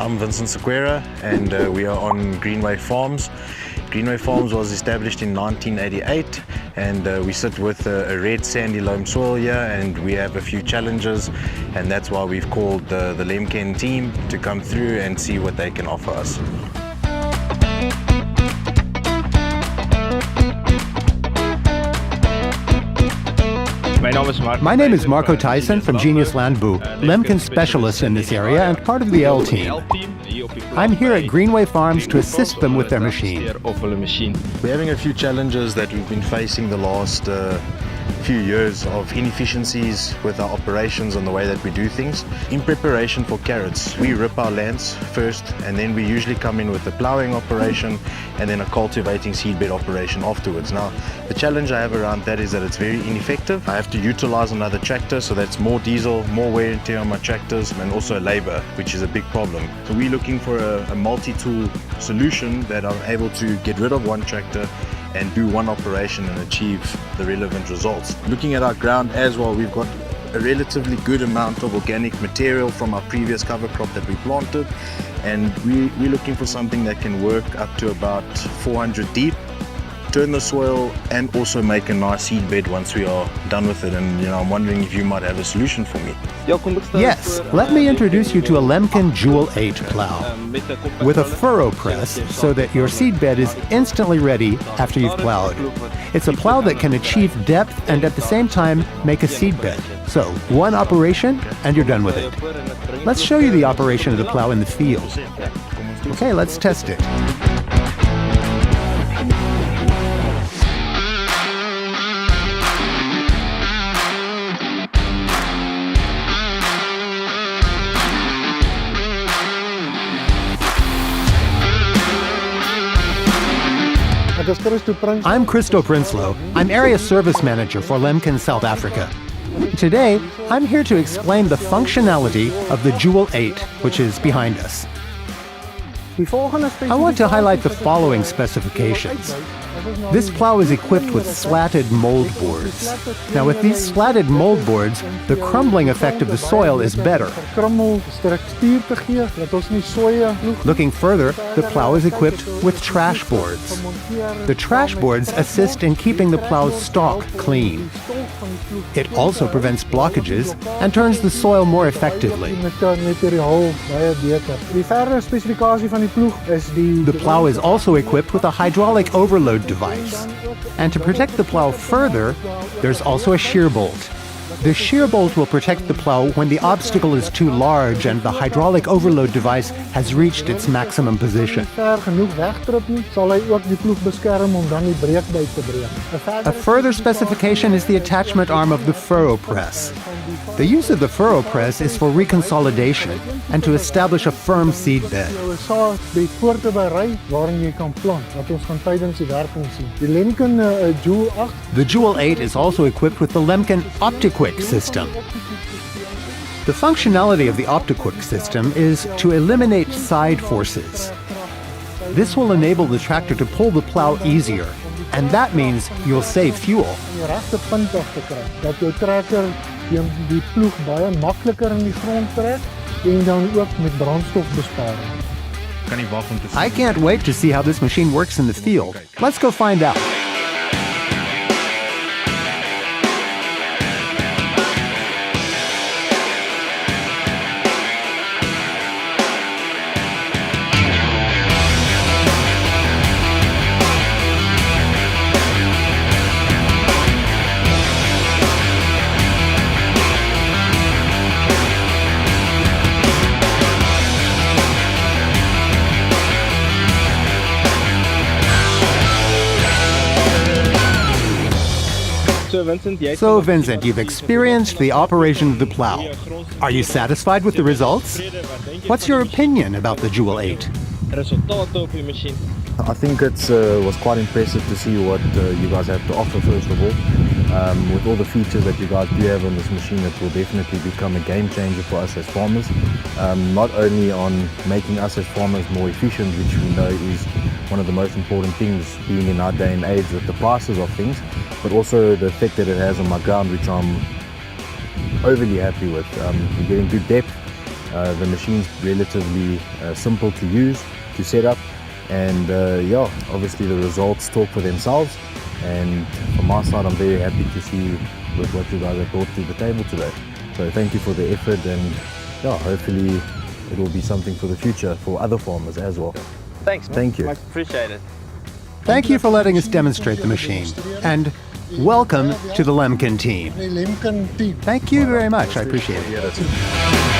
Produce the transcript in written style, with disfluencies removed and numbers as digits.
I'm Vincent Sequeira and we are on Greenway Farms. Greenway Farms was established in 1988 and we sit with a red sandy loam soil here, and we have a few challenges, and that's why we've called the LEMKEN team to come through and see what they can offer us. My name is Marco Tyson from Genius Landbouw, LEMKEN specialist in this area and part of the L-Team. I'm here at Greenway Farms to assist them with their machine. We're having a few challenges that we've been facing the last few years of inefficiencies with our operations on the way that we do things. In preparation for carrots, we rip our lands first, and then we usually come in with a ploughing operation and then a cultivating seedbed operation afterwards. Now, the challenge I have around that is that it's very ineffective. I have to utilize another tractor, so that's more diesel, more wear and tear on my tractors, and also labor, which is a big problem. So we're looking for a multi-tool solution that I'm able to get rid of one tractor and do one operation and achieve the relevant results. Looking at our ground as well, we've got a relatively good amount of organic material from our previous cover crop that we planted, and we're looking for something that can work up to about 400 deep, turn the soil and also make a nice seed bed once we are done with it. And I'm wondering if you might have a solution for me. Yes, let me introduce you to a LEMKEN Juwel 8 plow with a furrow press so that your seed bed is instantly ready after you've plowed. It's a plow that can achieve depth and at the same time make a seed bed. So one operation and you're done with it. Let's show you the operation of the plow in the field. Okay, let's test it. I'm Christo Prinsloo. I'm Area Service Manager for LEMKEN South Africa. Today, I'm here to explain the functionality of the Juwel 8, which is behind us. I want to highlight the following specifications. This plow is equipped with slatted mold boards. Now, with these slatted mold boards, the crumbling effect of the soil is better. Looking further, the plow is equipped with trash boards. The trash boards assist in keeping the plow's stalk clean. It also prevents blockages and turns the soil more effectively. The plow is also equipped with a hydraulic overload device. And to protect the plow further, there's also a shear bolt. The shear bolt will protect the plow when the obstacle is too large and the hydraulic overload device has reached its maximum position. A further specification is the attachment arm of the furrow press. The use of the furrow press is for reconsolidation and to establish a firm seed bed. The Juwel 8 is also equipped with the LEMKEN OptiQuick system. The functionality of the OptiQuick system is to eliminate side forces. This will enable the tractor to pull the plow easier, and that means you'll save fuel. I can't wait to see how this machine works in the field. Let's go find out. So Vincent, you've experienced the operation of the plow. Are you satisfied with the results? What's your opinion about the Juwel 8? I think it was quite impressive to see what you guys have to offer, first of all. With all the features that you guys do have on this machine, it will definitely become a game changer for us as farmers. Not only on making us as farmers more efficient, which we know is one of the most important things being in our day and age with the prices of things, but also the effect that it has on my ground, which I'm overly happy with. We're getting good depth. The machine's relatively simple to use, to set up, and yeah, obviously the results talk for themselves. And from my side, I'm very happy to see with what you guys have brought to the table today. So thank you for the effort, and yeah, hopefully it will be something for the future for other farmers as well. Thanks. Thank you. Appreciate it. Thank you for letting us demonstrate the machine. And welcome to the LEMKEN team. LEMKEN team. Thank you very much. I appreciate it.